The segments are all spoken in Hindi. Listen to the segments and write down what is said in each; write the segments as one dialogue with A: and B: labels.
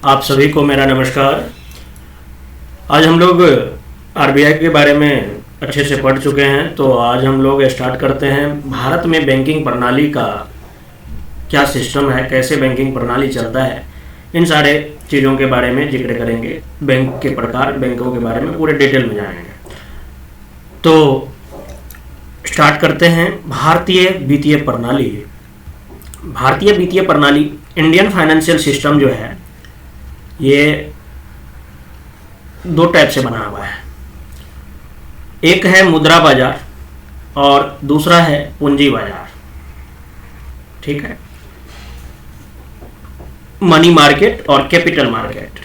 A: आप सभी को मेरा नमस्कार। आज हम लोग आरबीआई के बारे में अच्छे से पढ़ चुके हैं, तो आज हम लोग स्टार्ट करते हैं। भारत में बैंकिंग प्रणाली का क्या सिस्टम है, कैसे बैंकिंग प्रणाली चलता है, इन सारे चीज़ों के बारे में जिक्र करेंगे। बैंक के प्रकार, बैंकों के बारे में पूरे डिटेल में जानेंगे। तो स्टार्ट करते हैं। भारतीय वित्तीय प्रणाली। भारतीय वित्तीय प्रणाली, इंडियन फाइनेंशियल सिस्टम जो है, ये दो टाइप से बना हुआ है। एक है मुद्रा बाजार और दूसरा है पूंजी बाजार। ठीक है, मनी मार्केट और कैपिटल मार्केट।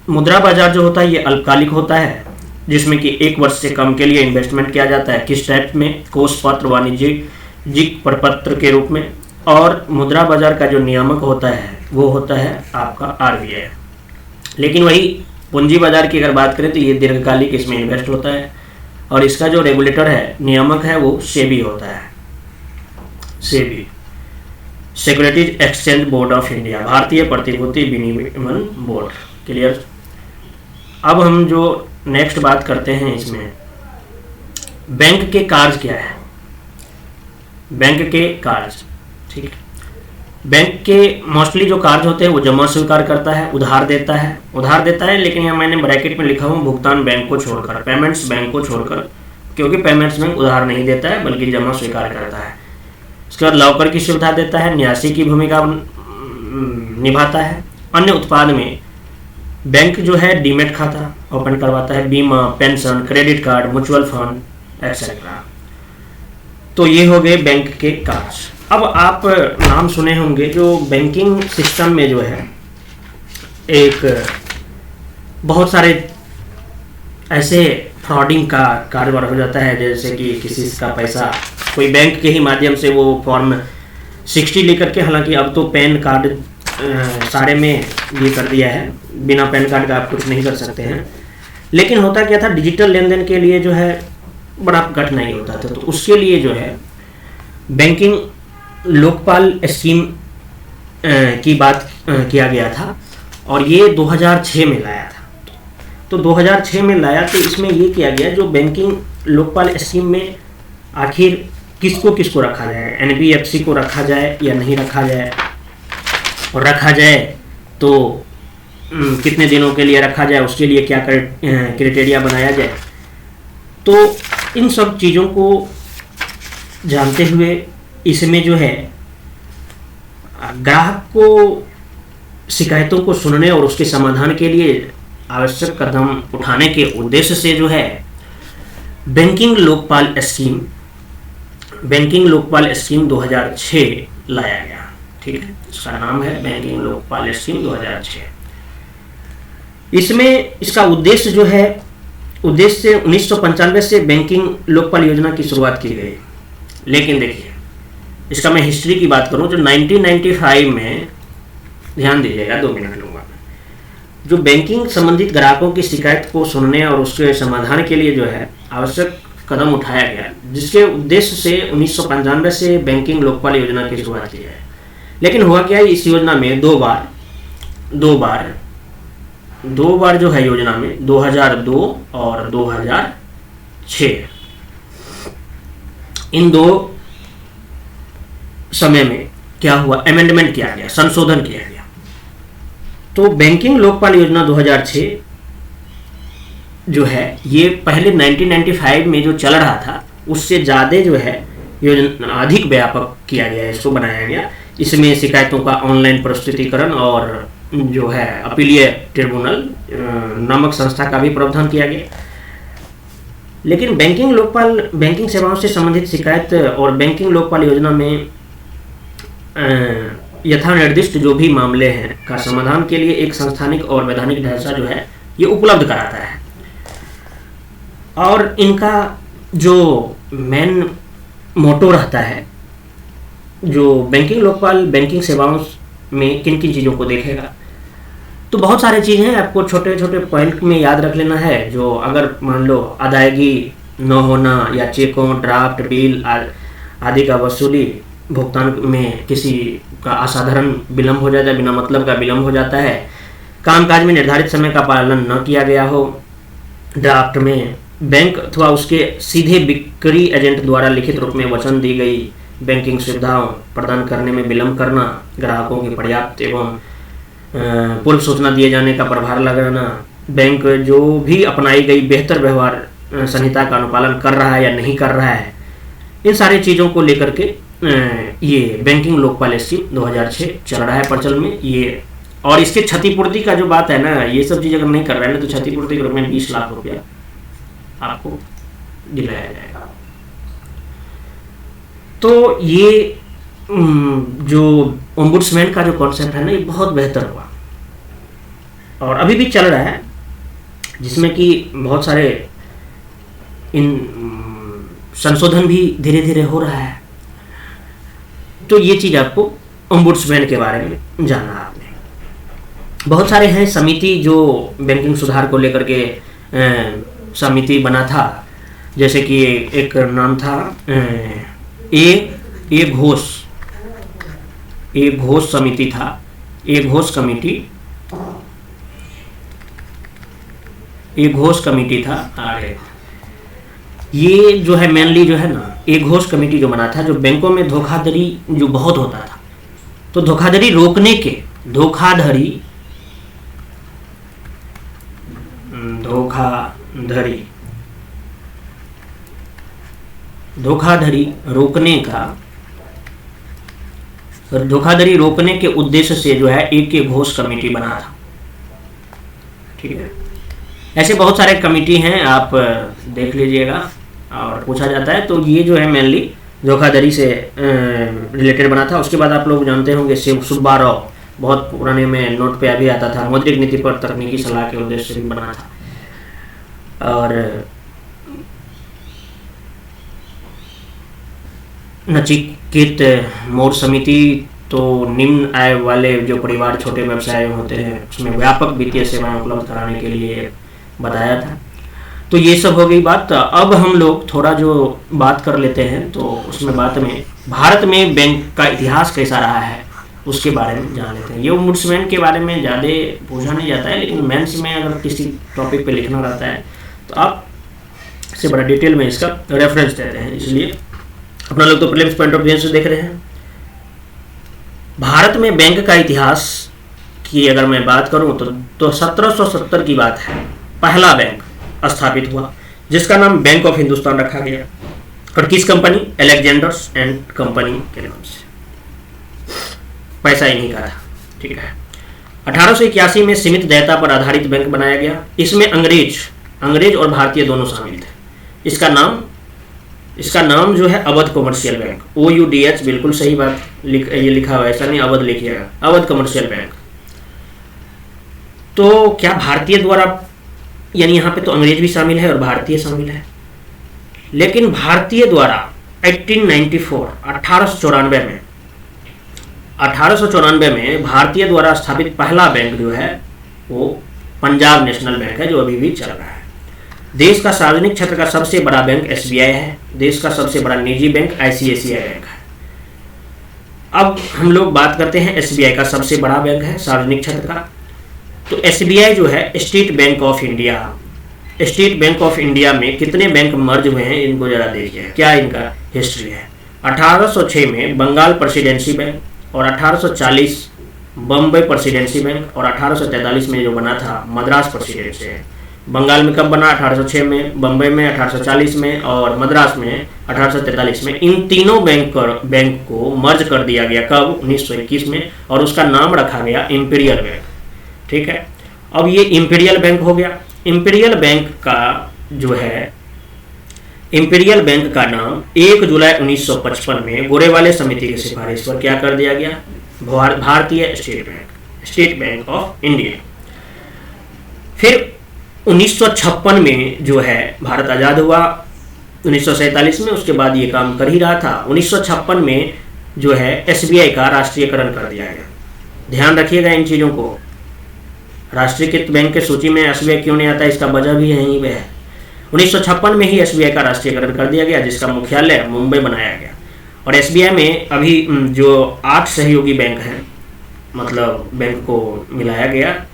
A: मुद्रा बाजार जो होता है ये अल्पकालिक होता है, जिसमें कि 1 वर्ष से कम के लिए इन्वेस्टमेंट किया जाता है। किस टाइप में? कोष पत्र, वाणिज्यिक प्रपत्र के रूप में। और मुद्रा बाजार का जो नियामक होता है वो होता है आपका आरबीआई। लेकिन वही पूंजी बाजार की अगर बात करें तो ये दीर्घकालिक इसमें इन्वेस्ट होता है, और इसका जो रेगुलेटर है, नियामक है, वो सेबी होता है। SEBI, securities exchange board of India, भारतीय प्रतिभूति विनियमन बोर्ड। क्लियर। अब हम जो नेक्स्ट बात करते हैं, इसमें बैंक के कार्य क्या है। बैंक के कार्य, ठीक है। बैंक के मोस्टली जो कार्य होते हैं वो जमा स्वीकार करता है, उधार देता है। लेकिन यहाँ मैंने ब्रैकेट में लिखा हूँ भुगतान बैंक को छोड़कर, पेमेंट्स बैंक को छोड़कर, क्योंकि पेमेंट्स बैंक उधार नहीं देता है बल्कि जमा स्वीकार करता है। उसके बाद लॉकर की सुविधा देता है, न्यासी की भूमिका निभाता है। अन्य उत्पाद में बैंक जो है डीमेट खाता ओपन करवाता है, बीमा, pension, credit card, mutual fund etcetera. तो ये हो गए बैंक के कार्य। अब आप नाम सुने होंगे जो बैंकिंग सिस्टम में जो है एक बहुत सारे ऐसे फ्रॉडिंग का कारोबार हो जाता है, जैसे कि किसी का पैसा कोई बैंक के ही माध्यम से वो फॉर्म 60 लेकर के, हालांकि अब तो पैन कार्ड सारे में ये कर दिया है, बिना पैन कार्ड का आप कुछ नहीं कर सकते हैं। लेकिन होता क्या था, डिजिटल लेन देन के लिए जो है बड़ा कठिनाई होता था। तो उसके लिए जो है बैंकिंग लोकपाल स्कीम की बात किया गया था, और ये 2006 में लाया था। तो 2006 में लाया, तो इसमें ये किया गया जो बैंकिंग लोकपाल स्कीम में आखिर किसको किसको रखा जाए, एनबीएफसी को रखा जाए या नहीं रखा जाए, और रखा जाए तो कितने दिनों के लिए रखा जाए, उसके लिए क्या क्राइटेरिया बनाया जाए। तो इन सब चीज़ों को जानते हुए इसमें जो है ग्राहक को शिकायतों को सुनने और उसके समाधान के लिए आवश्यक कदम उठाने के उद्देश्य से जो है बैंकिंग लोकपाल स्कीम 2006 लाया गया। ठीक है, इसका नाम है बैंकिंग लोकपाल स्कीम 2006। इसमें इसका उद्देश्य जो है, उद्देश्य 1995 से बैंकिंग लोकपाल योजना की शुरुआत की गई। लेकिन देखिए, इसका मैं हिस्ट्री की बात करूं तो 1995 में, ध्यान दीजिएगा, 2 मिनट लूँगा, जो बैंकिंग संबंधित ग्राहकों की शिकायत को सुनने और उसके समाधान के लिए जो है आवश्यक कदम उठाया गया, जिसके उद्देश्य से 1995 से बैंकिंग लोकपाल योजना की शुरुआत की है। लेकिन हुआ क्या है, इस योजना में दो बार जो है योजना में 2002 और 2006, इन दो समय में क्या हुआ, अमेंडमेंट किया गया, संशोधन किया गया। तो बैंकिंग लोकपाल योजना 2006 जो है ये पहले 1995 में जो चल रहा था उससे ज़्यादा जो है योजना अधिक व्यापक किया गया, इसको बनाया गया। इसमें शिकायतों का ऑनलाइन प्रस्तुतिकरण और जो है अपीलीय ट्रिब्यूनल नामक संस्था का भी प्रावधान किया गया। लेकिन बैंकिंग सेवाओं से संबंधित शिकायत और बैंकिंग लोकपाल योजना में यथा निर्दिष्ट जो भी मामले हैं का समाधान के लिए एक संस्थानिक और वैधानिक ढांचा जो है ये उपलब्ध कराता है। और इनका जो मेन मोटो रहता है, जो बैंकिंग लोकपाल बैंकिंग सेवाओं में किन किन चीज़ों को देखेगा, तो बहुत सारी चीज़ें हैं, आपको छोटे छोटे पॉइंट में याद रख लेना है। जो अगर मान लो अदायगी न होना या चेकों, ड्राफ्ट, बिल आदि का वसूली भुगतान में किसी का असाधारण विलम्ब हो जाता है, बिना मतलब का विलम्ब हो जाता है, कामकाज में निर्धारित समय का पालन न किया गया हो, ड्राफ्ट में बैंक अथवा उसके सीधे बिक्री एजेंट द्वारा लिखित रूप में वचन दी गई बैंकिंग सुविधाओं प्रदान करने में विलंब करना, ग्राहकों की पर्याप्त एवं पूर्व सूचना दिए जाने का प्रभार लगाना, बैंक जो भी अपनाई गई बेहतर व्यवहार संहिता का अनुपालन कर रहा है या नहीं कर रहा है, इन सारी चीज़ों को लेकर के ये बैंकिंग लोकपाल स्कीम 2006 चल रहा है प्रचलन में ये। और इसके क्षतिपूर्ति का जो बात है ना, ये सब चीज़ अगर नहीं कर रहे हैं तो क्षतिपूर्ति के रूप में 20 लाख रुपया आपको दिलाया जाएगा। तो ये जो ओम्बुड्समैन का जो कॉन्सेप्ट है ना, ये बहुत बेहतर हुआ और अभी भी चल रहा है, जिसमें कि बहुत सारे इन संशोधन भी धीरे धीरे हो रहा है। तो ये चीज़ आपको ओम्बुड्समैन के बारे में जानना आपने। बहुत सारे हैं समिति जो बैंकिंग सुधार को लेकर के समिति बना था, जैसे कि एक नाम था ए घोष समिति था, ए घोष कमेटी था। अरे ये जो है मेनली जो है ना, ए घोष कमेटी जो बना था, जो बैंकों में धोखाधड़ी जो बहुत होता था, तो धोखाधड़ी रोकने के धोखाधड़ी रोकने के उद्देश्य से जो है एक घोष कमेटी बना था। ठीक है, ऐसे बहुत सारे कमेटी हैं, आप देख लीजिएगा और पूछा जाता है। तो ये जो है मेनली धोखाधड़ी से रिलेटेड बना था। उसके बाद आप लोग जानते होंगे सुब्बा राव, बहुत पुराने में नोट पे अभी आता था, मौद्रिक नीति पर तकनीकी सलाह के उद्देश्य से बना था। और नचिकेत मोर समिति तो निम्न आय वाले जो परिवार छोटे व्यवसाय होते हैं उसमें व्यापक वित्तीय सेवाएं उपलब्ध कराने के लिए बताया था। तो ये सब हो गई बात। अब हम लोग थोड़ा जो बात कर लेते हैं, तो उसमें बात में भारत में बैंक का इतिहास कैसा रहा है उसके बारे में जान लेते हैं। ये ओम्बुड्समैन के बारे में ज़्यादा पूछा नहीं जाता है, लेकिन मेंस में अगर किसी टॉपिक पे लिखना रहता है तो आप इससे बड़ा डिटेल में इसका रेफरेंस देते हैं, इसलिए अपना लोग तो प्रीलिम्स पॉइंट ऑफ व्यू से देख रहे हैं। भारत में बैंक का इतिहास की अगर मैं बात करूं तो 1770 की बात है, पहला बैंक स्थापित हुआ जिसका नाम बैंक ऑफ हिंदुस्तान रखा गया। और किस कंपनी? अलेक्जेंडर्स एंड कंपनी के नाम से, पैसा इन्हीं का था। ठीक है, 1881 में सीमित देयता पर आधारित बैंक बनाया गया। इसमें अंग्रेज और भारतीय दोनों शामिल थे। इसका नाम जो है अवध कमर्शियल बैंक, OUDH, बिल्कुल सही बात ये लिखा हुआ है, ऐसा नहीं अवध लिखिएगा, अवध कमर्शियल बैंक। तो क्या भारतीय द्वारा, यानी यहाँ पे तो अंग्रेज भी शामिल है और भारतीय शामिल है, लेकिन भारतीय द्वारा 1894 में भारतीय द्वारा स्थापित पहला बैंक जो है वो पंजाब नेशनल बैंक है, जो अभी भी चल रहा है। देश का सार्वजनिक क्षेत्र का सबसे बड़ा बैंक SBI है। देश का सबसे बड़ा निजी बैंक ICICI बैंक है। अब हम लोग बात करते हैं SBI का, सबसे बड़ा बैंक है सार्वजनिक क्षेत्र का। तो SBI जो है स्टेट बैंक ऑफ इंडिया में कितने बैंक मर्ज हुए हैं, इनको जरा देखिए क्या इनका हिस्ट्री है। 1806 में बंगाल प्रेसिडेंसी बैंक, और 1840 बम्बई प्रेसिडेंसी बैंक, और 1843 में जो बना था मद्रास प्रेसिडेंसी है। बंगाल में कब बना? 1806 में, बम्बई में 1840 में, और मद्रास में 1843 में। इन तीनों बैंक को मर्ज कर दिया गया कब? 1921 में, और उसका नाम रखा गया इंपीरियल बैंक। ठीक है, अब ये इंपीरियल बैंक हो गया। इंपीरियल बैंक का नाम 1 जुलाई 1955 में गोरेवाले समिति की सिफारिश पर क्या कर दिया गया? भारतीय स्टेट बैंक ऑफ इंडिया। फिर 1956 में जो है भारत आज़ाद हुआ, 1947 में, उसके बाद ये काम कर ही रहा था। 1956 में जो है SBI का राष्ट्रीयकरण कर दिया गया। ध्यान रखिएगा इन चीज़ों को। राष्ट्रीयकृत बैंक के सूची में SBI क्यों नहीं आता, इसका वजह भी यहीं पे है। 1956 में ही SBI का राष्ट्रीयकरण कर दिया गया, जिसका मुख्यालय मुंबई बनाया गया। और SBI में अभी जो 8 सहयोगी बैंक हैं, मतलब बैंक को मिलाया गया,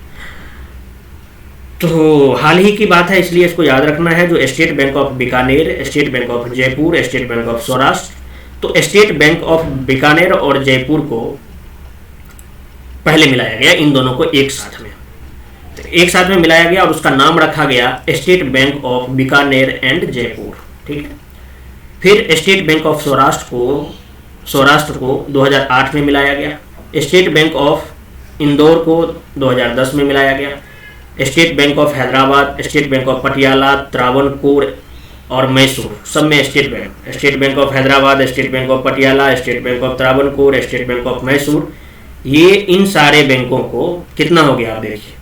A: तो हाल ही की बात है, इसलिए इसको याद रखना है। जो state bank of Bikaner, state bank of Jaipur, state bank of Saurashtra, तो स्टेट बैंक ऑफ बीकानेर और जयपुर को पहले मिलाया गया, इन दोनों को एक साथ में, तो एक साथ में मिलाया गया और उसका नाम रखा गया state bank of Bikaner and Jaipur, ठीक है। फिर स्टेट बैंक ऑफ सौराष्ट्र को 2008 में मिलाया गया। स्टेट बैंक ऑफ इंदौर को 2010 में मिलाया गया। State bank of Hyderabad, state bank of Patiala, Travancore और मैसूर, सब में state bank of Hyderabad, state bank of Patiala, state bank of Travancore, state bank of Mysore, ये इन सारे बैंकों को कितना हो गया आप देखिए,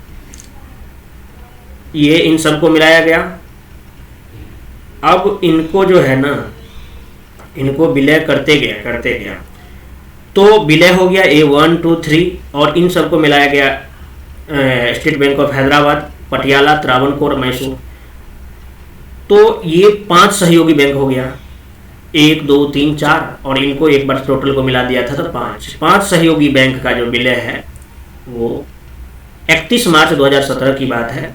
A: ये इन सबको मिलाया गया। अब इनको जो है ना, इनको विलय करते गया तो विलय हो गया A1 2 3 और इन सबको मिलाया गया state bank of Hyderabad, Patiala, Travancore, Mysore. तो ये 5 सहयोगी बैंक हो गया, 1 2 3 4, और इनको एक बार टोटल को मिला दिया था तो 5 सहयोगी बैंक का जो विलय है वो 31 मार्च 2017 की बात है।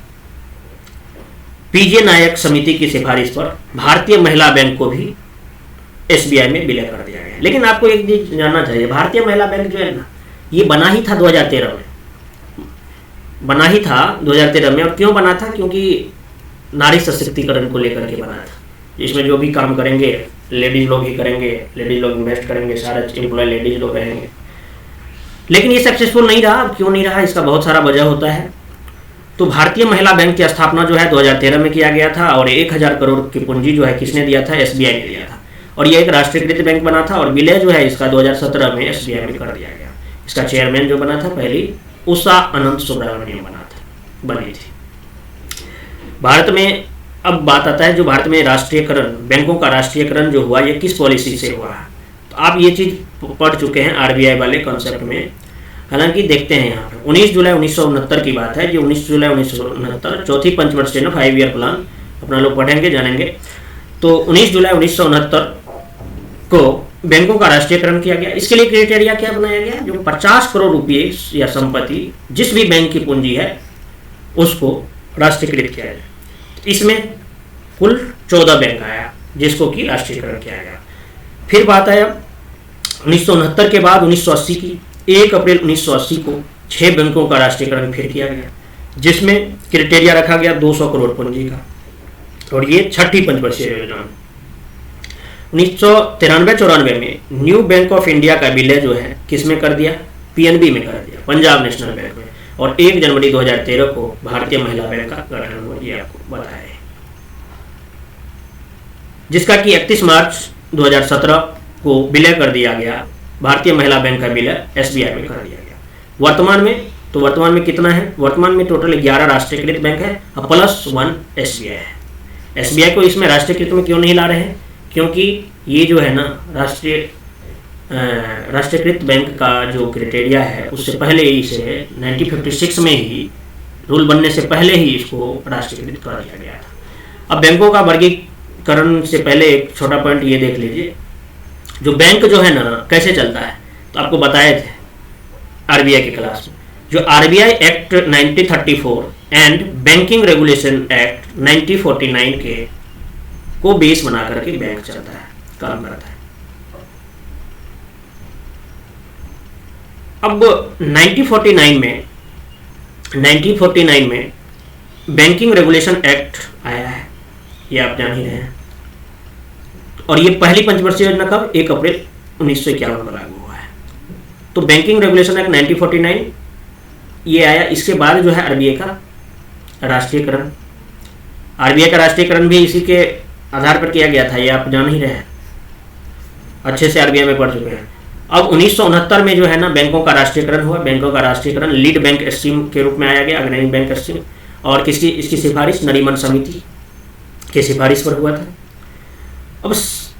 A: पीजे नायक समिति की सिफारिश पर भारतीय महिला बैंक को भी SBI में विलय कर दिया गया। लेकिन आपको एक चीज जानना चाहिए, भारतीय महिला बैंक जो है ना, ये बना ही था 2013 में, बना ही था 2013 में। और क्यों बना था? क्योंकि नारी सशक्तिकरण को लेकर के बना था। इसमें जो भी काम करेंगे लेडीज लोग ही करेंगे, लेडीज लोग इन्वेस्ट करेंगे, सारे एम्प्लॉय लेडीज लोग रहेंगे। लेकिन ये सक्सेसफुल नहीं रहा। अब क्यों नहीं रहा, इसका बहुत सारा वजह होता है। तो भारतीय महिला बैंक की स्थापना जो है 2013 में किया गया था और 1000 करोड़ की पूंजी जो है किसने दिया था? SBI ने दिया था। और ये एक राष्ट्रीयकृत बैंक बना था और विलय जो है इसका 2017 में SBI में कर दिया गया। इसका चेयरमैन जो बना था पहली उषा अनंत सुब्रमण्यम बनी थी। भारत में अब बात आता है, जो भारत में राष्ट्रीयकरण, बैंकों का राष्ट्रीयकरण जो हुआ, ये किस पॉलिसी से हुआ है? तो आप ये चीज पढ़ चुके हैं RBI वाले कॉन्सेप्ट में। हालांकि देखते हैं यहाँ पे 19 जुलाई 1969 की बात है। जो 19 जुलाई 1969 चौथी पंचवर्षीय 5 ईयर प्लान अपना लोग पढ़ेंगे जानेंगे। तो 19 जुलाई 1969 को बैंकों का राष्ट्रीयकरण किया गया। इसके लिए क्राइटेरिया क्या बनाया गया? जो 50 करोड़ रुपये या संपत्ति जिस भी बैंक की पूंजी है उसको राष्ट्रीयकृत किया जाए। इसमें कुल 14 बैंक आया जिसको कि राष्ट्रीयकरण किया गया। फिर बात आया 1969 के बाद 1980 की 1 अप्रैल 1980 को 6 बैंकों का राष्ट्रीयकरण फिर किया गया, जिसमें क्राइटेरिया रखा गया 200 करोड़ पूंजी का। और ये छठी पंचवर्षीय योजना। 1993-94 में न्यू बैंक ऑफ इंडिया का विलय जो है किसमें कर दिया? PNB में कर दिया, पंजाब नेशनल बैंक में। और 1 जनवरी 2013 को भारतीय महिला बैंक का गठन हुआ, ये आपको बताया है, जिसका कि 31 मार्च 2017 को विलय कर दिया गया। भारतीय महिला बैंक का विलय SBI में कर दिया गया। वर्तमान में कितना है? वर्तमान में टोटल 11 राष्ट्रीयकृत बैंक है और +1 SBI है। SBI को इसमें राष्ट्रीयकृत में क्यों नहीं ला रहे हैं? क्योंकि ये जो है ना राष्ट्रीयकृत बैंक का जो क्राइटेरिया है उससे पहले ही से 1956 में ही रूल बनने से पहले ही इसको राष्ट्रीयकृत कर दिया गया था। अब बैंकों का वर्गीकरण से पहले एक छोटा पॉइंट ये देख लीजिए, जो बैंक जो है ना कैसे चलता है, तो आपको बताए थे RBI की क्लास में। जो RBI act 1934 and banking regulation act 1949 के को बेस बना करके बैंक चलता है, काम करता है। अब 1949 में बैंकिंग रेगुलेशन एक्ट आया है, ये आप जान ही रहे हैं। और ये पहली पंचवर्षीय योजना कब? 1 अप्रैल 1951 में लागू हुआ है। तो बैंकिंग रेगुलेशन एक्ट 1949 ये आया। इसके बाद जो है RBI का राष्ट्रीयकरण, RBI का राष्ट्रीयकरण भी इसी के आधार पर किया गया था, ये आप जान ही रहे हैं, अच्छे से RBI में पढ़ चुके हैं। अब 1969 में जो है ना बैंकों का राष्ट्रीयकरण हुआ। बैंकों का राष्ट्रीयकरण लीड बैंक स्कीम के रूप में आया गया, अग्रणी बैंक स्कीम। और किसकी इसकी सिफारिश? नरीमन समिति के सिफारिश पर हुआ था। अब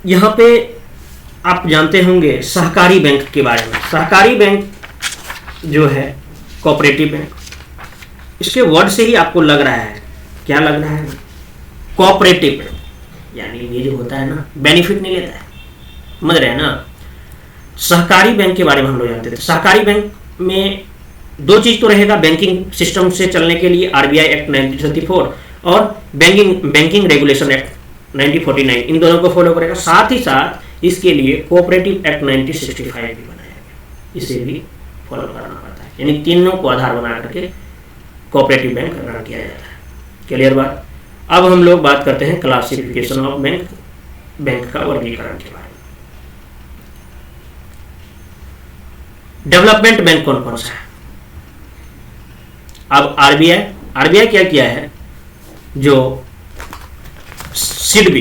A: यहाँ पे आप जानते होंगे सहकारी बैंक के बारे में। सहकारी बैंक जो है कोऑपरेटिव बैंक, इसके वर्ड से ही आपको लग रहा है, क्या लग रहा है? कोऑपरेटिव बैंक, यानी ये जो होता है ना बेनिफिट नहीं लेता है, समझ रहे हैं ना। सहकारी बैंक के बारे में हम लोग जानते थे। सहकारी बैंक में दो चीज तो रहेगा बैंकिंग सिस्टम से चलने के लिए, आरबीआई एक्ट 1934 और बैंकिंग रेगुलेशन एक्ट 1949, इन दोनों को फॉलो करेगा। साथ ही साथ इसके लिए कोऑपरेटिव एक्ट 1965 भी बनाया गया, इसे भी फॉलो करना पड़ता है। यानी तीनों को आधार बना करके कोऑपरेटिव बैंक रन किया जाता है। क्लियर बात। अब हम लोग बात करते हैं क्लासिफिकेशन ऑफ बैंक, बैंक का वर्गीकरण के बारे में। डेवलपमेंट बैंक कौन कौन सा है? अब आरबीआई क्या किया है, जो सिडबी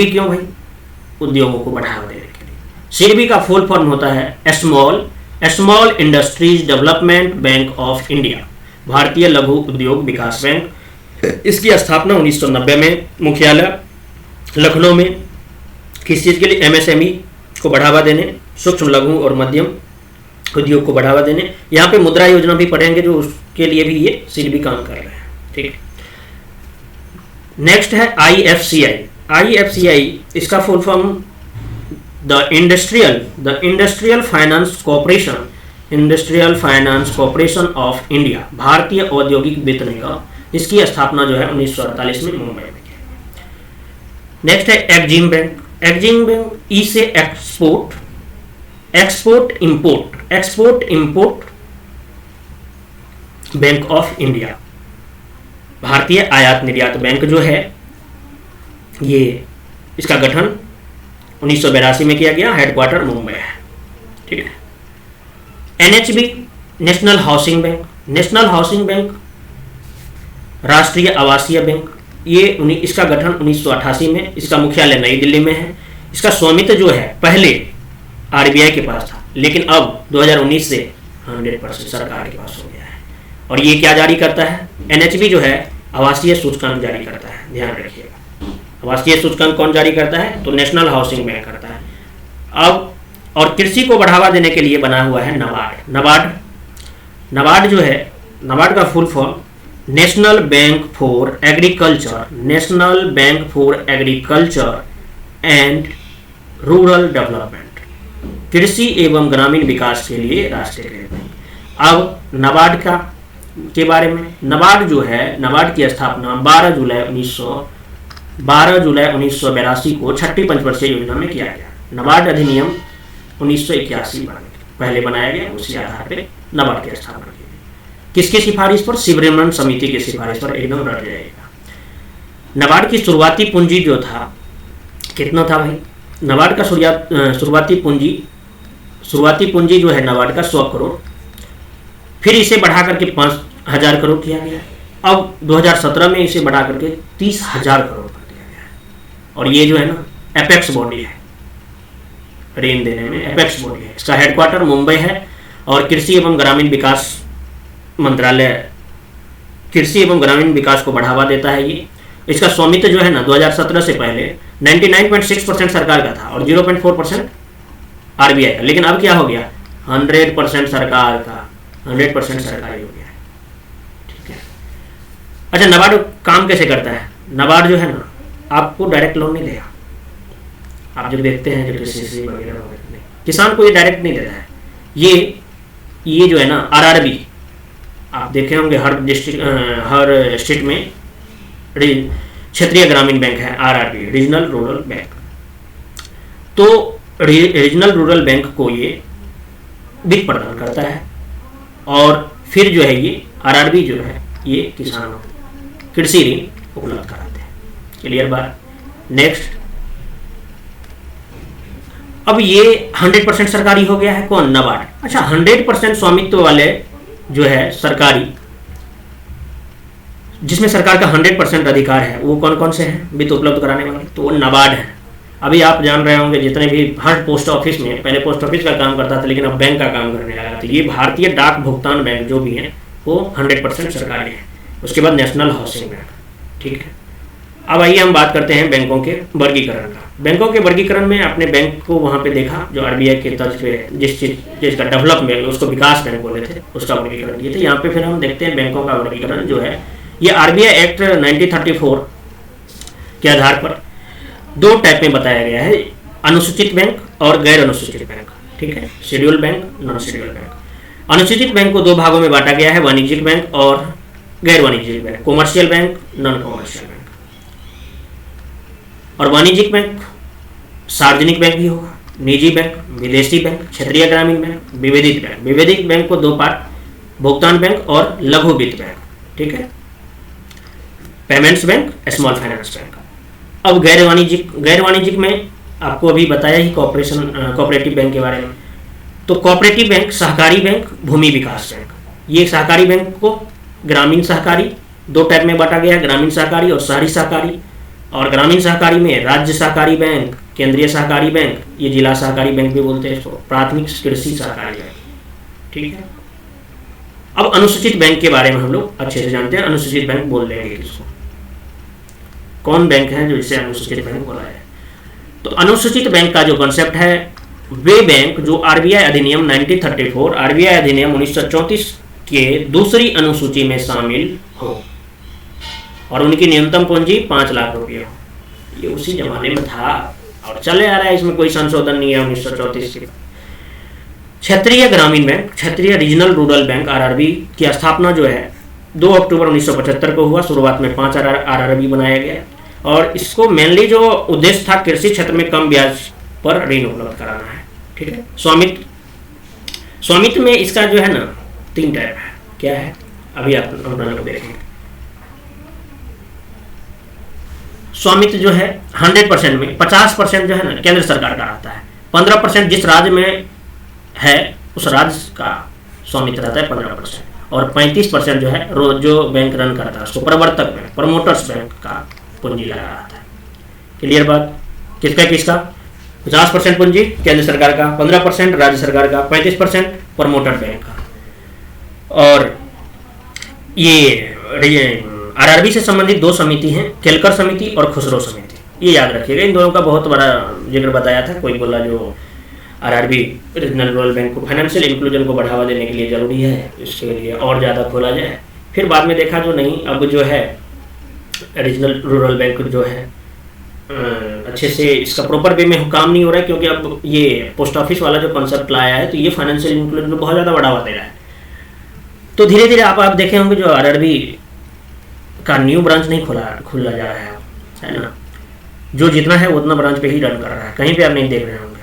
A: क्यों भाई? उद्योगों को बढ़ावा देने के लिए। सिडबी का फुल फॉर्म होता है small industries development bank of India, भारतीय लघु उद्योग विकास बैंक। इसकी स्थापना 1990 में, मुख्यालय लखनऊ में। किस चीज के लिए? एमएसएमई को बढ़ावा देने, सूक्ष्म लघु और मध्यम उद्योग को बढ़ावा देने। यहाँ पे मुद्रा योजना भी पढ़ेंगे, जो उसके लिए भी ये सिडबी काम कर रहे हैं। ठीक है। नेक्स्ट है आईएफसीआई। इसका full form the industrial finance corporation of India, भारतीय औद्योगिक वित्त निगम। इसकी स्थापना जो है 1948 में मुंबई में की। नेक्स्ट है एक्जिम बैंक। ई से export import bank of India, भारतीय आयात निर्यात बैंक जो है ये, इसका गठन 1982 में किया गया, हेडक्वार्टर मुंबई है। ठीक है। एनएचबी, नेशनल हाउसिंग बैंक, राष्ट्रीय आवासीय बैंक, ये इसका गठन 1988 में, इसका मुख्यालय नई दिल्ली में है। इसका स्वामित्व जो है पहले आरबीआई के पास था, लेकिन अब 2019 से 100% सरकार के पास हो गया है। और ये क्या जारी करता है? एनएचबी जो है आवासीय सूचकांक जारी करता है, ध्यान रखिएगा। आवासीय सूचकांक कौन जारी करता है? तो नेशनल हाउसिंग बैंक करता है। अब और कृषि को बढ़ावा देने के लिए बना हुआ है नबार्ड जो है, नबार्ड का full form national bank for agriculture and rural development, कृषि एवं ग्रामीण विकास के लिए राष्ट्रीय बैंक। अब नबार्ड के बारे में, नबार्ड जो है, नबार्ड की स्थापना 12 जुलाई 1982 को छठी पंचवर्षीय योजना में किया गया। नबार्ड अधिनियम 1981 पहले बनाया गया, उसी आधार पर नबार्ड की स्थापना की गई। किसकी सिफारिश पर? शिवरमन समिति की सिफारिश पर, एकदम रट जाएगा। नबार्ड की शुरुआती पूंजी जो था, कितना था भाई? नबार्ड का शुरुआती पूंजी जो है नबार्ड का 100 करोड़, फिर इसे बढ़ा करके 5,000 करोड़ किया गया। अब 2017 में इसे बढ़ा करके 30,000 करोड़ कर दिया गया है। और ये जो है ना एपेक्स बॉडी है, ऋण देने में एपेक्स बॉडी है। इसका हेडक्वार्टर मुंबई है और कृषि एवं ग्रामीण विकास मंत्रालय, कृषि एवं ग्रामीण विकास को बढ़ावा देता है ये। इसका स्वामित्व जो है ना 2017 से पहले 99.6% सरकार का था और 0.4% आरबीआई का, लेकिन अब क्या हो गया? 100% सरकार का, 100% सरकारी हो गया है। ठीक है। अच्छा, नबार्ड काम कैसे करता है? नबार्ड जो है ना आपको डायरेक्ट लोन नहीं देगा। आप जो देखते हैं जो कृषि वगैरह वगैरह, किसान को ये डायरेक्ट नहीं देता है। ये जो है ना आरआरबी, आप देखे होंगे हर स्टेट में क्षेत्रीय ग्रामीण बैंक है, आरआरबी, रीजनल रूरल बैंक। तो रीजनल रूरल बैंक को ये वित्त प्रदान करता है और फिर जो है ये आरआरबी जो है ये किसानों को कृषि ऋण उपलब्ध कराते हैं। क्लियर बात। नेक्स्ट, अब ये 100% सरकारी हो गया है। कौन? नबार्ड। अच्छा, 100% स्वामित्व वाले जो है सरकारी, जिसमें सरकार का 100% अधिकार है, वो कौन कौन से हैं वित्त उपलब्ध कराने वाले? तो वो नबार्ड है। अभी आप जान रहे होंगे जितने भी हर पोस्ट ऑफिस में, पहले पोस्ट ऑफिस का काम करता था लेकिन अब बैंक का काम करने लगा। तो ये भारतीय डाक भुगतान बैंक जो भी हैं वो 100% सरकारी है। उसके बाद नेशनल हाउसिंग बैंक। ठीक है। अब आइए हम बात करते हैं बैंकों के वर्गीकरण का। बैंकों के वर्गीकरण में आपने बैंक को वहाँ पे देखा जो आरबीआई के तर्ज पे जिस चीज़ का डेवलपमेंट, उसको विकास बैंक बोले थे, उसका वर्गीकरण किए थे। यहाँ पे फिर हम देखते हैं बैंकों का वर्गीकरण जो है, ये आरबीआई एक्ट 1934 के आधार पर दो टाइप में बताया गया है, अनुसूचित बैंक और गैर अनुसूचित बैंक। ठीक है, schedule bank, non schedule bank. अनुसूचित बैंक को दो भागों में बांटा गया है, वाणिज्यिक बैंक और गैर वाणिज्यिक bank, commercial bank, non commercial bank. और वाणिज्यिक बैंक सार्वजनिक बैंक भी होगा, निजी बैंक, विदेशी बैंक, क्षेत्रीय ग्रामीण बैंक, विभेदित बैंक। विभेदित बैंक को दो पार्ट, भुगतान बैंक और लघु वित्त बैंक, ठीक है, payments bank, small finance bank. अब गैर वाणिज्यिक में आपको अभी बताया ही कोऑपरेटिव बैंक के बारे में। तो कोऑपरेटिव बैंक, सहकारी बैंक, भूमि विकास बैंक। ये सहकारी बैंक को ग्रामीण सहकारी दो टाइप में बांटा गया है, ग्रामीण सहकारी और शहरी सहकारी। और ग्रामीण सहकारी में राज्य सहकारी बैंक, केंद्रीय सहकारी बैंक, ये जिला सहकारी बैंक भी बोलते हैं इसको, प्राथमिक कृषि सहकारी बैंक, ठीक है। अब अनुसूचित बैंक के बारे में हम लोग अच्छे से जानते हैं। अनुसूचित बैंक बोल देंगे किसको, कौन बैंक है जो इसे अनुसूचित बैंक बोला है। तो अनुसूचित बैंक का जो कॉन्सेप्ट है, वे बैंक जो आरबीआई अधिनियम 1934, आरबीआई अधिनियम 1934 के दूसरी अनुसूची में शामिल हो और उनकी न्यूनतम पूंजी 5 लाख रुपये हो। ये उसी जमाने में था और चले आ रहा है, इसमें कोई संशोधन नहीं है 1934 के। क्षेत्रीय ग्रामीण बैंक, क्षेत्रीय रीजनल रूरल बैंक आरआरबी की स्थापना जो है 2 अक्टूबर 1975 को हुआ। शुरुआत में 5 आरआरबी बनाया गया और इसको मेनली जो उद्देश्य था कृषि क्षेत्र में कम ब्याज पर ऋण उपलब्ध कराना है, ठीक है। स्वामित्व में इसका जो है ना 3 टाइप है। क्या है, अभी आप लोग देखेंगे। स्वामित्व जो है 100% में 50% जो है ना केंद्र सरकार का रहता है, 15% जिस राज्य में है उस राज्य का स्वामित्व रहता है 15%, और 35% जो है जो बैंक रन करता है उसको प्रवर्तक बैंक, प्रमोटर्स बैंक का पूंजी लगा रहता है। क्लियर बात, किसका 50% पूंजी केंद्र सरकार का, 15% राज्य सरकार का, 35% प्रमोटर बैंक का। और ये आरआरबी से संबंधित 2 समिति हैं, केलकर समिति और खुसरो समिति। ये याद रखिएगा, इन दोनों का बहुत बड़ा जिक्र बताया था। कोई बोला जो आरआरबी रीजनल रूरल बैंक को फाइनेंशियल इंक्लूजन को बढ़ावा देने के लिए जरूरी है, इसके लिए और ज़्यादा खोला जाए। फिर बाद में देखा जो नहीं, अब जो है रीजनल रूरल बैंक जो है अच्छे से इसका प्रॉपर वे में काम नहीं हो रहा है, क्योंकि अब ये पोस्ट ऑफिस वाला जो कॉन्सेप्ट लाया है तो ये फाइनेंशियल इंक्लूजन को बहुत ज़्यादा बढ़ावा दे रहा है। तो धीरे धीरे आप देखे होंगे जो आरआरबी का न्यू ब्रांच नहीं खुला जा रहा है ना, जो जितना है उतना ब्रांच पे ही रन कर रहा है, कहीं पे आप नहीं देख रहे होंगे।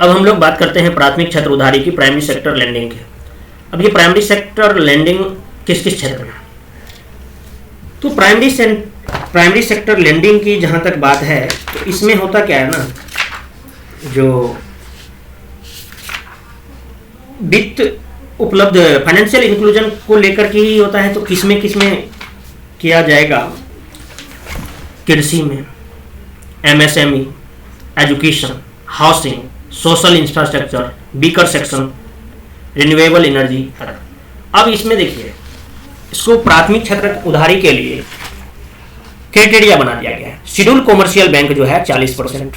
A: अब हम लोग बात करते हैं प्राथमिक क्षेत्र उधारी की, प्राइमरी सेक्टर लैंडिंग की। अब ये प्राइमरी सेक्टर लैंडिंग किस किस क्षेत्र में, तो प्राइमरी सेक्टर लैंडिंग की जहां तक बात है तो इसमें होता क्या है ना, जो वित्त उपलब्ध फाइनेंशियल इंक्लूजन को लेकर के ही होता है। तो किसमें किया जाएगा, कृषि में, MSME, education, housing, social infrastructure, weaker section, renewable energy. अब इसमें देखिए, इसको प्राथमिक क्षेत्र उधारी के लिए क्राइटेरिया बना दिया गया है। शेड्यूल कॉमर्शियल बैंक जो है 40%,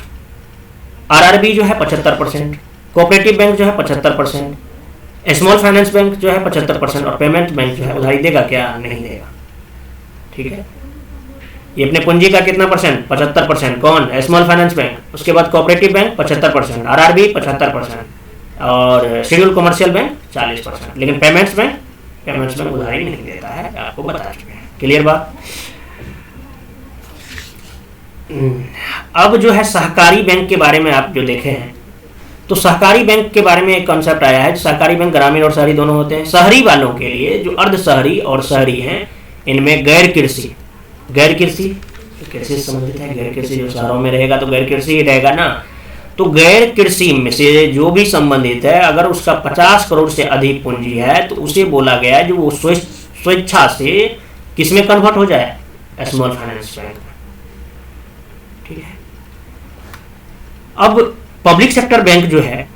A: आरआरबी जो है 75%, कोऑपरेटिव बैंक जो है 75%, स्मॉल फाइनेंस बैंक जो है 75%, और पेमेंट बैंक जो है उधारी देगा क्या, नहीं देगा, ठीक है। ये अपने पूंजी का कितना परसेंट, 75%, कौन, स्मॉल फाइनेंस बैंक। उसके बाद कोऑपरेटिव बैंक 75%, आरआरबी 75% और शेड्यूल कॉमर्शियल बैंक 40%। लेकिन पेमेंट्स बैंक उधारी नहीं देता है, आपको बता चुके हैं। क्लियर बात। अब जो है सहकारी बैंक के बारे में आप जो देखे हैं, तो सहकारी बैंक के बारे में एक कॉन्सेप्ट आया है। सहकारी बैंक ग्रामीण और शहरी दोनों होते हैं। शहरी वालों के लिए जो अर्ध शहरी और शहरी हैं, इनमें गैर कृषि से संबंधित है। गैर कृषि जो शहरों में रहेगा तो गैर कृषि ही रहेगा ना, तो गैर कृषि में से जो भी संबंधित है, अगर उसका 50 करोड़ से अधिक पूंजी है तो उसे बोला गया है जो वो स्वेच्छा से किसमें कन्वर्ट हो जाए, स्मॉल फाइनेंस बैंक में, ठीक है। अब पब्लिक सेक्टर बैंक जो है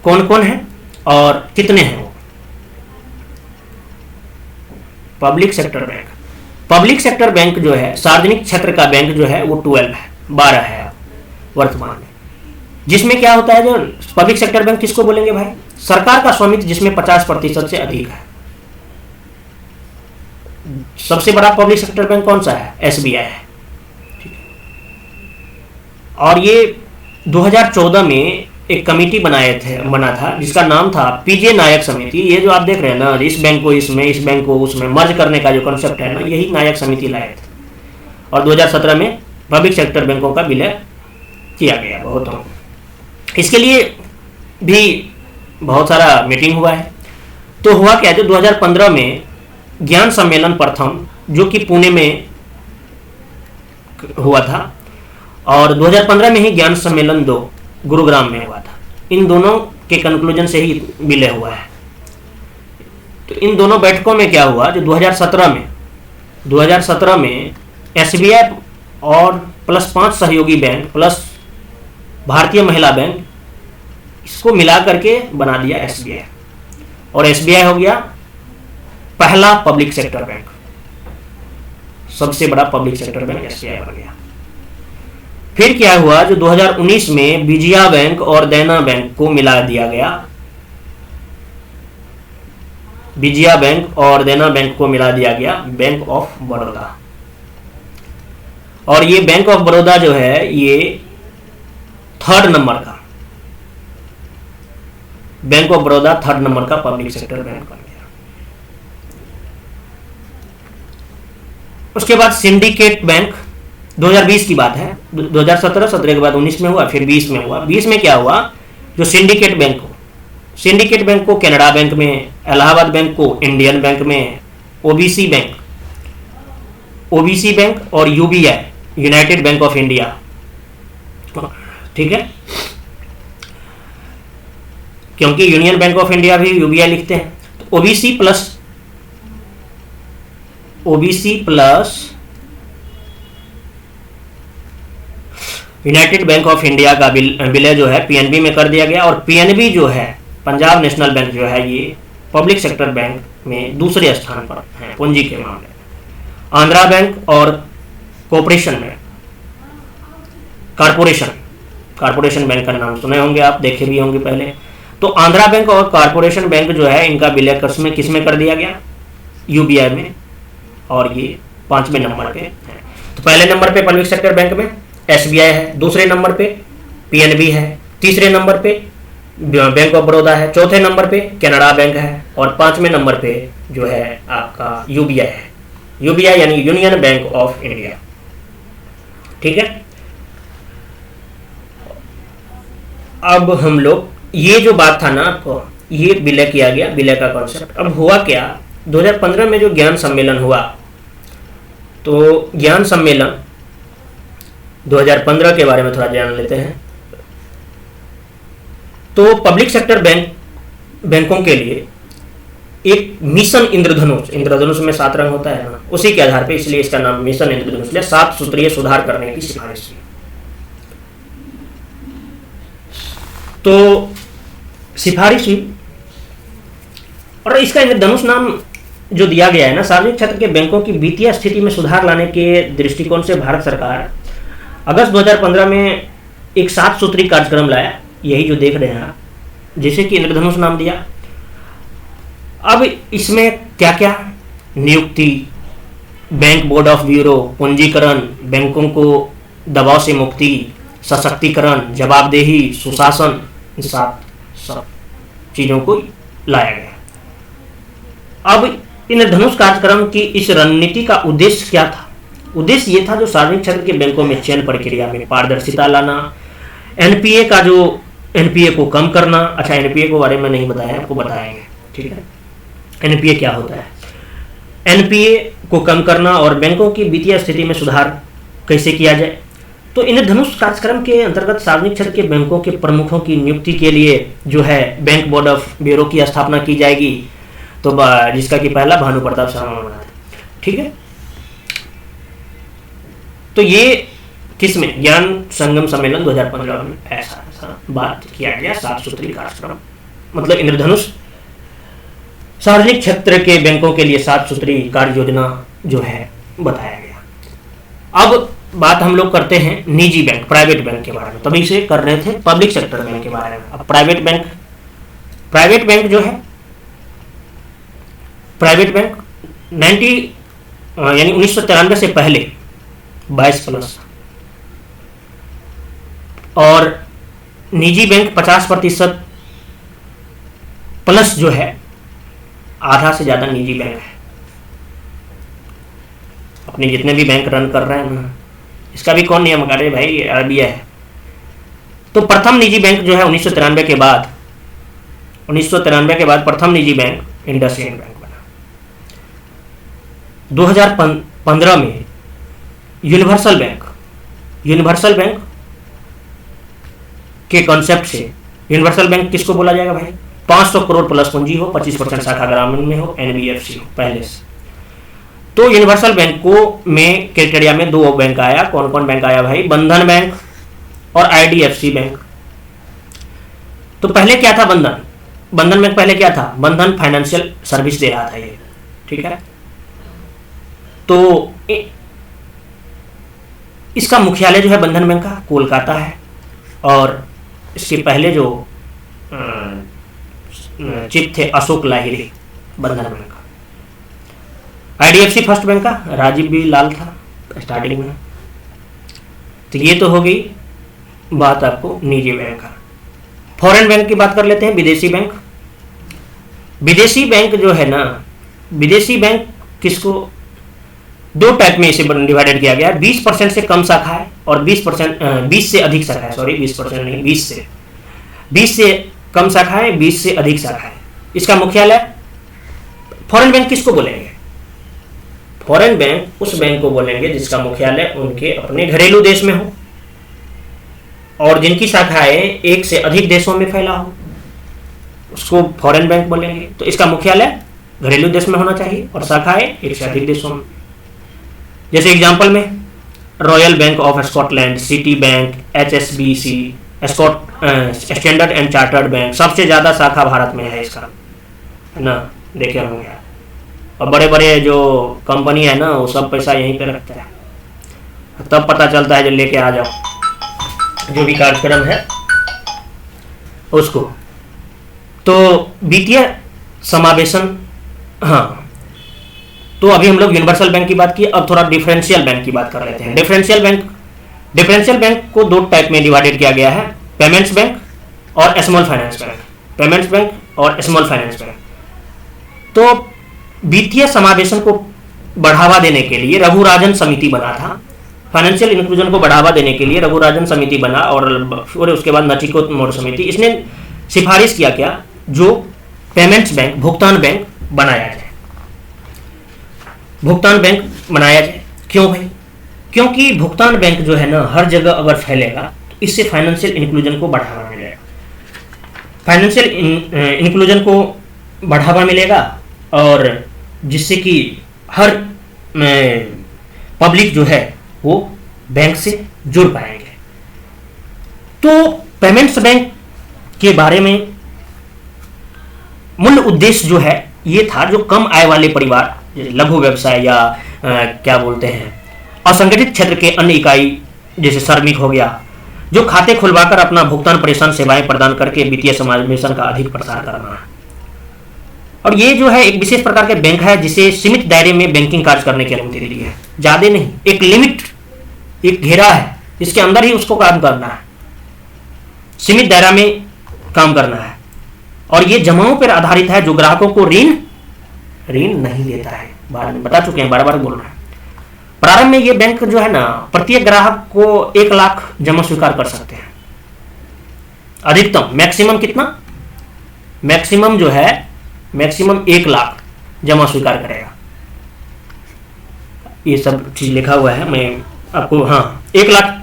A: कौन कौन है और कितने हैं वो। पब्लिक सेक्टर बैंक जो है, सार्वजनिक क्षेत्र का बैंक जो है वो 12 है वर्तमान में। जिसमें क्या होता है, जो पब्लिक सेक्टर बैंक किसको बोलेंगे भाई, सरकार का स्वामित्व जिसमें 50% से अधिक है। सबसे बड़ा पब्लिक सेक्टर बैंक कौन सा है, एसबीआई है, ठीक है। और ये 2014 में एक कमेटी बना था जिसका नाम था पीजे नायक समिति। ये जो आप देख रहे हैं ना, इस बैंक को इसमें, इस बैंक को उसमें मर्ज करने का जो कॉन्सेप्ट है ना, यही नायक समिति लाए थे। और 2017 में पब्लिक सेक्टर बैंकों का विलय किया गया बहुतों। इसके लिए भी बहुत सारा मीटिंग हुआ है। तो हुआ क्या, जो 2015 में ज्ञान सम्मेलन प्रथम जो कि पुणे में हुआ था, और 2015 में ही ज्ञान सम्मेलन 2 गुरुग्राम में हुआ था। इन दोनों के कंक्लूजन से ही विलय हुआ है। तो इन दोनों बैठकों में क्या हुआ, जो 2017 में एसबीआई और प्लस 5 सहयोगी बैंक प्लस भारतीय महिला बैंक, इसको मिला करके बना दिया एसबीआई, और एसबीआई हो गया पहला पब्लिक सेक्टर बैंक, सबसे बड़ा पब्लिक सेक्टर बैंक एसबीआई बन गया। फिर क्या हुआ, जो 2019 में विजया बैंक और देना बैंक को मिला दिया गया, विजया बैंक और देना बैंक को मिला दिया गया बैंक ऑफ बड़ौदा। और ये बैंक ऑफ बड़ौदा जो है, ये 3rd नंबर का bank of Baroda 3rd number का पब्लिक सेक्टर बैंक बन गया। उसके बाद सिंडिकेट बैंक 2020 की बात है, 2017 के बाद 19 में हुआ, फिर 20 में हुआ। 20 में क्या हुआ, जो सिंडिकेट बैंक को कनाडा बैंक में, इलाहाबाद बैंक को इंडियन बैंक में, ओबीसी बैंक और UBI United bank of India, ठीक है, क्योंकि यूनियन बैंक ऑफ इंडिया भी यूबीआई लिखते हैं। तो OBC plus United bank of India का विलय जो है पीएनबी में कर दिया गया। और पीएनबी जो है, पंजाब नेशनल बैंक जो है, ये पब्लिक सेक्टर बैंक में दूसरे स्थान पर है पूंजी के मामले में। आंध्रा बैंक और कारपोरेशन बैंक का नाम सुने होंगे आप, देखे भी होंगे पहले। तो आंध्रा बैंक और कारपोरेशन बैंक जो है, इनका विलय किसमें कर दिया गया, यूबीआई में, और ये 5वें नंबर पे है। तो पहले नंबर पे पब्लिक सेक्टर बैंक में एसबीआई है, दूसरे नंबर पे पीएनबी है, तीसरे नंबर पे बैंक ऑफ बड़ौदा है, चौथे नंबर पे कनाडा बैंक है, और 5वें नंबर पे जो है आपका यूबीआई है। यूबीआई यानी यूनियन बैंक ऑफ इंडिया, ठीक है। अब हम लोग, ये जो बात था ना आपको, ये विलय किया गया, विलय का कॉन्सेप्ट। अब हुआ क्या, 2015 में जो ज्ञान सम्मेलन हुआ, तो ज्ञान सम्मेलन 2015 के बारे में थोड़ा जान लेते हैं। तो पब्लिक सेक्टर बैंकों के लिए एक मिशन इंद्रधनुष में 7 रंग होता है ना, उसी के आधार पे, इसलिए इसका नाम मिशन इंद्रधनुष, 7 सूत्रीय सुधार करने की सिफारिश की। तो सिफारिश हुई, और इसका इंद्रधनुष नाम जो दिया गया है ना, सार्वजनिक क्षेत्र के बैंकों की वित्तीय स्थिति में सुधार लाने के दृष्टिकोण से भारत सरकार अगस्त 2015 में एक 7 सूत्री कार्यक्रम लाया, यही जो देख रहे हैं आप, जैसे कि इंद्रधनुष नाम दिया। अब इसमें क्या क्या, नियुक्ति, बैंक बोर्ड ऑफ ब्यूरो, पूंजीकरण, बैंकों को दबाव से मुक्ति, सशक्तिकरण, जवाबदेही, सुशासन, सब चीजों को लाया गया। अब इंद्रधनुष कार्यक्रम की इस रणनीति का उद्देश्य क्या था? उद्देश्य ये था, जो सार्वजनिक क्षेत्र के बैंकों में चयन प्रक्रिया में पारदर्शिता लाना, एनपीए को कम करना। अच्छा, एनपीए के बारे में नहीं बताया, आपको बताएंगे, ठीक है। एनपीए क्या होता है, एनपीए को कम करना और बैंकों की वित्तीय स्थिति में सुधार कैसे किया जाए। तो इंद्रधनुष कार्यक्रम के अंतर्गत सार्वजनिक क्षेत्र के बैंकों के प्रमुखों की नियुक्ति के लिए जो है बैंक बोर्ड ऑफ ब्यूरो की स्थापना की जाएगी, तो जिसका कि पहला भानु प्रताप शर्मा बना था, ठीक है। तो ये किसमें, ज्ञान संगम सम्मेलन 2015 में ऐसा बात किया गया, 7 सूत्री कार्यक्रम, मतलब इंद्रधनुष सार्वजनिक क्षेत्र के बैंकों के लिए 7 सूत्री कार्य योजना जो है बताया गया। अब बात हम लोग करते हैं निजी बैंक, प्राइवेट बैंक के बारे में। तभी से कर रहे थे पब्लिक सेक्टर बैंक के बारे में। अब प्राइवेट बैंक जो है, प्राइवेट बैंक 1993 से पहले 22 प्लस, और निजी बैंक 50% प्लस जो है, आधा से ज्यादा निजी बैंक है। अपने जितने भी बैंक रन कर रहे हैं ना, इसका भी कौन नियम कर रहे भाई, आरबीआई है। तो प्रथम निजी बैंक जो है 1993 के बाद, 1993 के बाद प्रथम निजी बैंक इंडसइंड बैंक बना। 2015 में यूनिवर्सल बैंक के कॉन्सेप्ट से, यूनिवर्सल बैंक किसको बोला जाएगा भाई, 500 करोड़ प्लस पूंजी हो, 25% शाखा ग्रामीण में हो, एनबीएफसी हो पहले से। तो यूनिवर्सल बैंक को में क्राइटेरिया में 2 बैंक आया। कौन कौन बैंक आया भाई, बंधन बैंक और आईडीएफसी बैंक। तो पहले क्या था, बंधन बैंक पहले क्या था, बंधन फाइनेंशियल सर्विस दे रहा था ये, ठीक है। तो इसका मुख्यालय जो है बंधन बैंक का कोलकाता है, और इसके पहले जो चीफ थे अशोक लाहिरी बंधन बैंक का। आईडीएफसी फर्स्ट बैंक का राजीव बी लाल था स्टार्टिंग में। तो ये तो हो गई बात आपको निजी बैंक का। फॉरेन बैंक की बात कर लेते हैं, विदेशी बैंक। विदेशी बैंक जो है ना, विदेशी बैंक किसको 2 टाइप में इसे डिवाइडेड किया गया है। 20% से कम शाखा है और 20 से अधिक शाखा है, सॉरी 20% नहीं, 20 से कम शाखा है, 20 से अधिक शाखा है। इसका मुख्यालय, फॉरेन बैंक किसको बोलेंगे, फॉरेन बैंक उस बैंक को बोलेंगे जिसका मुख्यालय उनके अपने घरेलू देश में हो और जिनकी शाखाएं 1 से अधिक देशों में फैला हो, उसको फॉरेन बैंक बोलेंगे। तो इसका मुख्यालय घरेलू देश में होना चाहिए और शाखाएं 1 से अधिक देशों में। जैसे एग्जांपल में royal bank of Scotland, city bank, HSBC, standard and chartered bank, सबसे ज्यादा शाखा भारत में है इसका, है ना, देखे होंगे। और बड़े बड़े जो कंपनी है ना, वो सब पैसा यहीं पे रखता है, तब पता चलता है जब लेके आ जाओ जो भी कार्यक्रम है उसको। तो वित्तीय समावेशन, हाँ, तो अभी हम लोग यूनिवर्सल बैंक की बात की, अब थोड़ा डिफरेंशियल बैंक की बात कर लेते हैं। डिफरेंशियल बैंक को 2 टाइप में डिवाइडेड किया गया है, पेमेंट्स बैंक और small finance bank. Payments bank और स्मॉल फाइनेंस बैंक। तो वित्तीय समावेशन को बढ़ावा देने के लिए रघुराजन समिति बना था, फाइनेंशियल इंक्लूजन को बढ़ावा देने के लिए रघुराजन समिति बना, और उसके बाद नचिकेत मौर्य समिति, इसने सिफारिश किया क्या, जो पेमेंट्स बैंक, भुगतान बैंक बनाया जाए, भुगतान बैंक बनाया जाए। क्यों भाई, क्योंकि भुगतान बैंक जो है ना हर जगह अगर फैलेगा तो इससे फाइनेंशियल इंक्लूजन को बढ़ावा मिलेगा, फाइनेंशियल इंक्लूजन को बढ़ावा मिलेगा, और जिससे कि हर पब्लिक जो है वो बैंक से जुड़ पाएंगे। तो पेमेंट्स बैंक के बारे में मूल उद्देश्य जो है ये था, जो कम आय वाले परिवार, लघु व्यवसाय या क्या बोलते हैं असंगठित क्षेत्र के अन्य इकाई जैसे श्रमिक हो गया, जो खाते खुलवाकर अपना भुगतान परेशान सेवाएं प्रदान करके वित्तीय समावेशन का अधिक प्रसार करना है। और ये जो है एक विशेष प्रकार के बैंक है जिसे सीमित दायरे में बैंकिंग कार्य करने की अनुमति दी है, ज्यादा नहीं, एक लिमिट, एक घेरा है, इसके अंदर ही उसको काम करना है, सीमित दायरा में काम करना है। और ये जमाओं पर आधारित है, जो ग्राहकों को ऋण नहीं देता है, बार बता चुके हैं, बार बार बोल रहे हैं। प्रारंभ में ये बैंक जो है ना प्रत्येक ग्राहक को 1 लाख जमा स्वीकार कर सकते हैं, अधिकतम, मैक्सिमम कितना, मैक्सिमम जो है मैक्सिमम 1 लाख जमा स्वीकार करेगा। ये सब चीज लिखा हुआ है, मैं आपको, हाँ, 1 लाख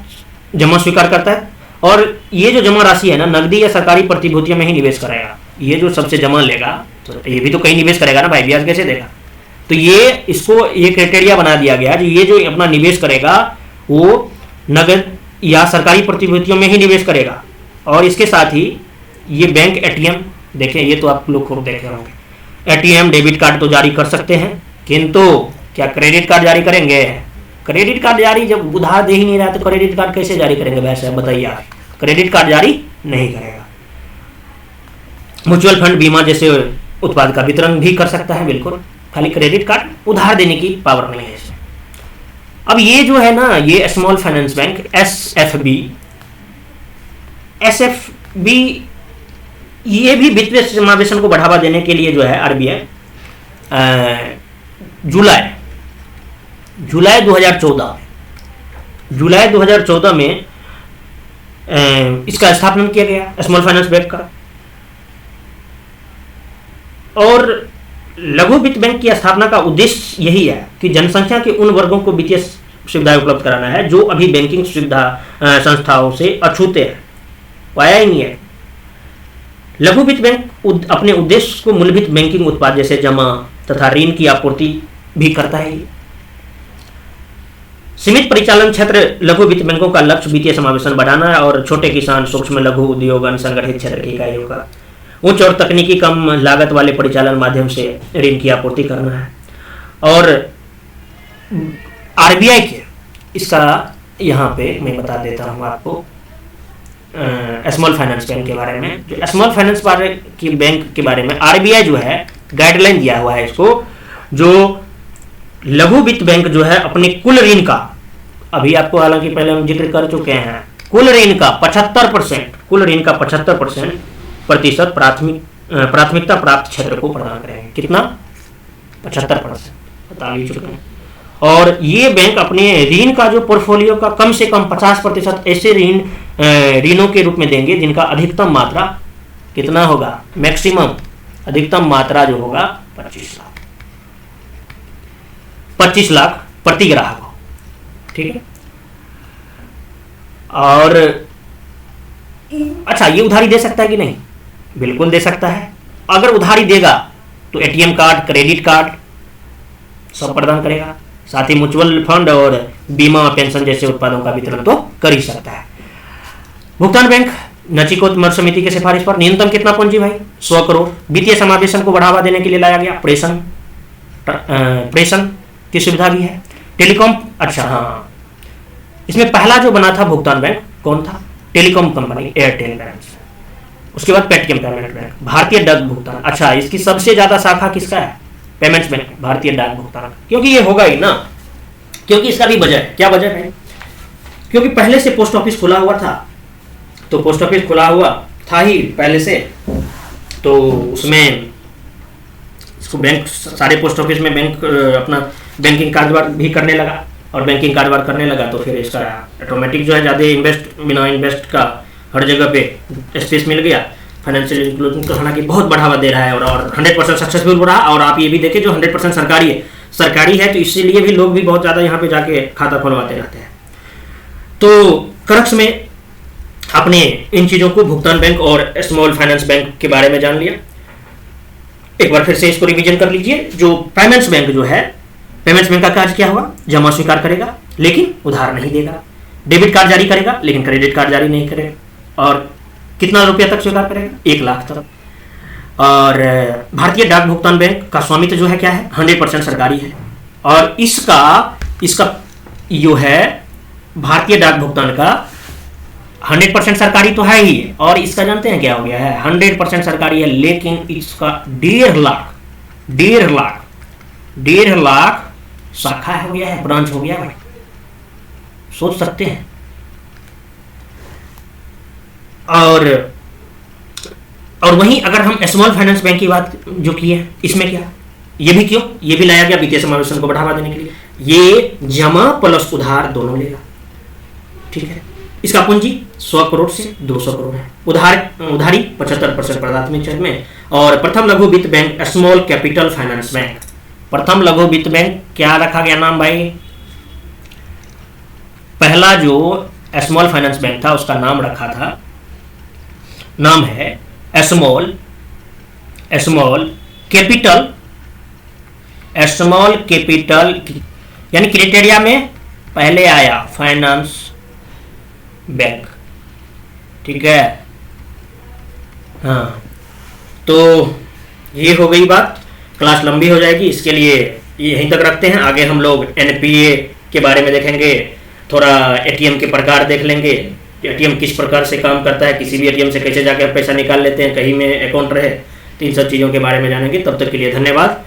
A: जमा स्वीकार करता है। और ये जो जमा राशि है ना नकदी या सरकारी प्रतिभूतियों में ही निवेश करेगा। ये जो सबसे जमा लेगा तो ये भी तो कहीं निवेश करेगा ना भाई, ब्याज कैसे देगा। तो ये इसको ये क्राइटेरिया बना दिया गया कि ये जो अपना निवेश करेगा वो नगद या सरकारी प्रतिभूतियों में ही निवेश करेगा। और इसके साथ ही ये बैंक एटीएम, देखें ये तो आप लोग खूब देखे होंगे, एटीएम डेबिट कार्ड तो जारी कर सकते हैं, किंतु क्या क्रेडिट कार्ड जारी करेंगे? क्रेडिट कार्ड जारी जब उधार दे ही नहीं रहा तो क्रेडिट कार्ड कैसे जारी करेंगे भाई साहब, बताइए आप। क्रेडिट कार्ड जारी नहीं करेगा। म्यूचुअल फंड, बीमा जैसे उत्पाद का वितरण भी कर सकता है, बिल्कुल, खाली क्रेडिट कार्ड उधार देने की पावर नहीं है इसमें। अब ये जो है ना, ये स्मॉल फाइनेंस बैंक एसएफबी, भी ये भी वित्तीय समावेशन को बढ़ावा देने के लिए जो है आरबीआई जुलाई 2014 में इसका स्थापना किया गया स्मॉल फाइनेंस बैंक का। और लघु वित्त बैंक की स्थापना का उद्देश्य यही है कि जनसंख्या के उन वर्गों को वित्तीय सुविधाएं उपलब्ध कराना है जो अभी बैंकिंग सुविधा संस्थाओं से अछूते हैं, पाया ही नहीं है। लघु वित्त बैंक अपने उद्देश्य को मूलभूत बैंकिंग उत्पाद जैसे जमा तथा ऋण की आपूर्ति भी करता है। सीमित परिचालन क्षेत्र लघु वित्त बैंकों का लक्ष्य वित्तीय समावेशन बढ़ाना है और छोटे किसान, सूक्ष्म लघु उद्योग, असंगठित क्षेत्र की इकाइयों का उच्च और तकनीकी कम लागत वाले परिचालन माध्यम से ऋण की आपूर्ति करना है। और आरबीआई के इसका यहाँ पे मैं बता देता हूँ आपको स्मॉल फाइनेंस बैंक के बारे में। जो स्मॉल फाइनेंस की बैंक के बारे में आरबीआई जो है गाइडलाइन दिया हुआ है इसको, जो लघु वित्त बैंक जो है अपने कुल ऋण का, अभी आपको हालांकि पहले हम जिक्र कर चुके हैं, कुल ऋण का 75% प्राथमिकता प्राप्त क्षेत्र को प्रदान करेंगे। कितना? 75% बता ही चुके हैं। और ये बैंक अपने ऋण का जो पोर्टफोलियो का कम से कम 50% ऐसे ऋणों के रूप में देंगे जिनका अधिकतम मात्रा कितना होगा, मैक्सिमम अधिकतम मात्रा जो होगा 25 लाख प्रति ग्राहक हो। ठीक है। और अच्छा, ये उधारी दे सकता है कि नहीं? बिल्कुल दे सकता है। अगर उधारी देगा तो एटीएम कार्ड, क्रेडिट कार्ड सब प्रदान करेगा, साथ ही म्यूचुअल फंड और बीमा पेंशन जैसे उत्पादों का वितरण तो कर ही सकता है। भुगतान बैंक नचिकोत मर्ज समिति की सिफारिश पर न्यूनतम कितना पूंजी भाई? 100 करोड़। वित्तीय समावेशन को बढ़ावा देने के लिए लाया गया प्रेषण की सुविधा भी है। टेलीकॉम, अच्छा हाँ, इसमें पहला जो बना था भुगतान बैंक कौन था? Telecom company Airtel bank. उसके बाद पेटीएम पेमेंट बैंक, भारतीय डाक भुगतान। अच्छा, इसकी सबसे ज्यादा शाखा किसका है? पेमेंट्स बैंक, भारतीय डाक भुगतान। क्योंकि ये होगा ही ना, क्योंकि इसका भी वजह है। क्या वजह है? क्योंकि पहले से पोस्ट ऑफिस खुला हुआ था, तो पोस्ट ऑफिस खुला हुआ था ही पहले से, तो उसमें इसको बैंक, सारे पोस्ट ऑफिस में बैंक अपना बैंकिंग कारोबार भी करने लगा, और बैंकिंग कारोबार करने लगा तो फिर इसका ऑटोमेटिक जो है ज़्यादा बिना इन्वेस्ट का हर जगह पे स्पेस मिल गया। फाइनेंशियल इंक्लूजन को हालांकि बहुत बढ़ावा दे रहा है और 100% सक्सेसफुल रहा। और आप ये भी देखें, जो 100% सरकारी है तो इसीलिए भी लोग भी बहुत ज़्यादा यहाँ पे जाके खाता खुलवाते रहते हैं। तो करक्स में आपने इन चीज़ों को, भुगतान बैंक और स्मॉल फाइनेंस बैंक के बारे में जान लिया। एक बार फिर से इसको रिवीजन कर लीजिए। जो पेमेंट्स बैंक जो है, पेमेंट्स बैंक का कार्य क्या हुआ? जमा स्वीकार करेगा लेकिन उधार नहीं देगा। डेबिट कार्ड जारी करेगा लेकिन क्रेडिट कार्ड जारी नहीं करेगा। और कितना रुपया तक स्वीकार करेगा? 1 लाख तक। और भारतीय डाक भुगतान बैंक का स्वामित्व जो है क्या है? 100% सरकारी है। और इसका जो है भारतीय डाक भुगतान का 100% सरकारी तो है ही, और इसका जानते हैं क्या हो गया है? 100% सरकारी है, लेकिन इसका 1.5 लाख शाखा हो गया है, ब्रांच हो गया है। सोच सकते हैं। और वहीं अगर हम स्मॉल फाइनेंस बैंक की बात जो की है, इसमें क्या, ये भी क्यों, ये भी लाया गया वित्तीय समावेशन को बढ़ावा देने के लिए। ये जमा प्लस उधार दोनों लेगा। ठीक है। इसका पूंजी 100 करोड़ से 200 करोड़ है। उधारी 75% प्राथमिक क्षेत्र में। और प्रथम लघु वित्त bank small capital finance bank. प्रथम लघु वित्त बैंक क्या रखा गया नाम भाई? पहला जो स्मॉल फाइनेंस बैंक था उसका नाम रखा था, नाम है स्मॉल कैपिटल, यानी क्राइटेरिया में पहले आया फाइनेंस बैंक। ठीक है। हाँ, तो ये हो गई बात। क्लास लंबी हो जाएगी, इसके लिए यहीं तक रखते हैं। आगे हम लोग एनपीए के बारे में देखेंगे, थोड़ा एटीएम के प्रकार देख लेंगे, एटीएम किस प्रकार से काम करता है, किसी भी एटीएम से कैसे जाकर पैसा निकाल लेते हैं, कहीं में अकाउंट रहे, तो इन सब चीज़ों के बारे में जानेंगे। तब तक के लिए धन्यवाद।